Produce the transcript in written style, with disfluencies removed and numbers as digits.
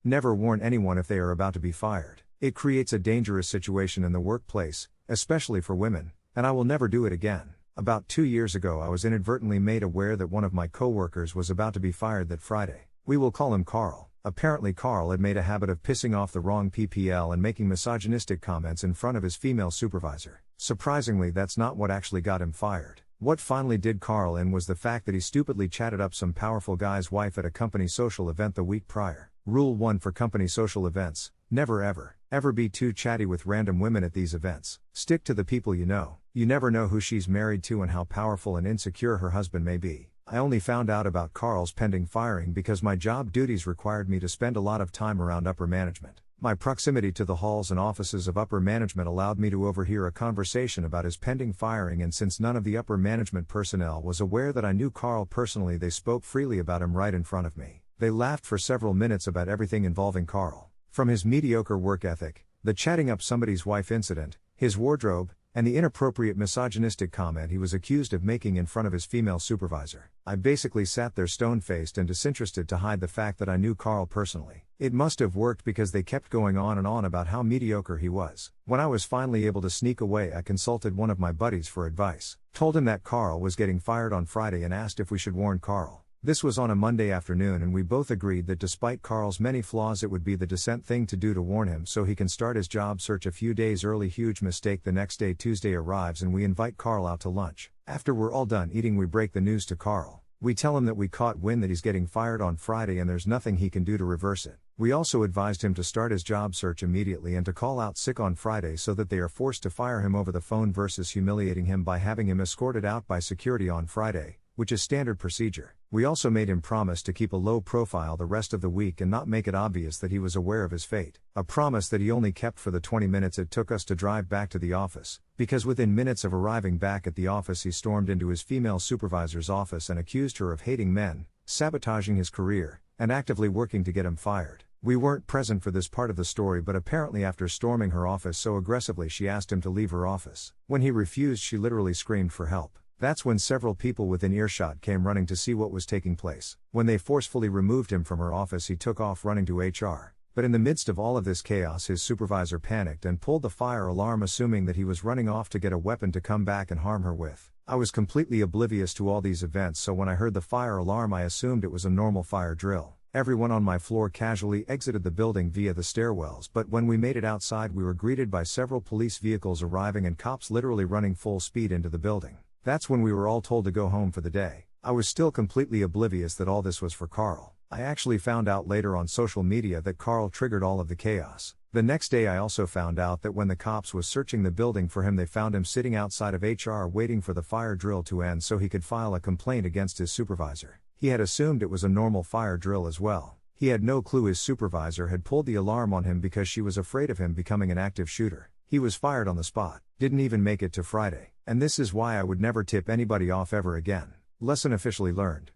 Never warn anyone if they are about to be fired. It creates a dangerous situation in the workplace, especially for women, and I will never do it again. About 2 years ago I was inadvertently made aware that one of my coworkers was about to be fired that Friday. We will call him Carl. Apparently Carl had made a habit of pissing off the wrong PPL and making misogynistic comments in front of his female supervisor. Surprisingly, that's not what actually got him fired. What finally did Carl in was the fact that he stupidly chatted up some powerful guy's wife at a company social event the week prior. Rule 1 for company social events: never ever be too chatty with random women at these events. Stick to the people you know. You never know who she's married to and how powerful and insecure her husband may be. I only found out about Carl's pending firing because my job duties required me to spend a lot of time around upper management. My proximity to the halls and offices of upper management allowed me to overhear a conversation about his pending firing, and since none of the upper management personnel was aware that I knew Carl personally, they spoke freely about him right in front of me. They laughed for several minutes about everything involving Carl. From his mediocre work ethic, the chatting up somebody's wife incident, his wardrobe, and the inappropriate misogynistic comment he was accused of making in front of his female supervisor. I basically sat there stone-faced and disinterested to hide the fact that I knew Carl personally. It must have worked because they kept going on and on about how mediocre he was. When I was finally able to sneak away, I consulted one of my buddies for advice. Told him that Carl was getting fired on Friday and asked if we should warn Carl. This was on a Monday afternoon, and we both agreed that despite Carl's many flaws, it would be the decent thing to do to warn him so he can start his job search a few days early. Huge mistake. The next day, Tuesday, arrives and we invite Carl out to lunch. After we're all done eating, we break the news to Carl. We tell him that we caught wind that he's getting fired on Friday and there's nothing he can do to reverse it. We also advised him to start his job search immediately and to call out sick on Friday so that they are forced to fire him over the phone versus humiliating him by having him escorted out by security on Friday, which is standard procedure. We also made him promise to keep a low profile the rest of the week and not make it obvious that he was aware of his fate. A promise that he only kept for the 20 minutes it took us to drive back to the office, because within minutes of arriving back at the office he stormed into his female supervisor's office and accused her of hating men, sabotaging his career, and actively working to get him fired. We weren't present for this part of the story, but apparently after storming her office so aggressively she asked him to leave her office. When he refused, she literally screamed for help. That's when several people within earshot came running to see what was taking place. When they forcefully removed him from her office, he took off running to HR. But in the midst of all of this chaos, his supervisor panicked and pulled the fire alarm, assuming that he was running off to get a weapon to come back and harm her with. I was completely oblivious to all these events, so when I heard the fire alarm I assumed it was a normal fire drill. Everyone on my floor casually exited the building via the stairwells, but when we made it outside we were greeted by several police vehicles arriving and cops literally running full speed into the building. That's when we were all told to go home for the day. I was still completely oblivious that all this was for Carl. I actually found out later on social media that Carl triggered all of the chaos. The next day I also found out that when the cops was searching the building for him, they found him sitting outside of HR waiting for the fire drill to end so he could file a complaint against his supervisor. He had assumed it was a normal fire drill as well. He had no clue his supervisor had pulled the alarm on him because she was afraid of him becoming an active shooter. He was fired on the spot, didn't even make it to Friday. And this is why I would never tip anybody off ever again. Lesson officially learned.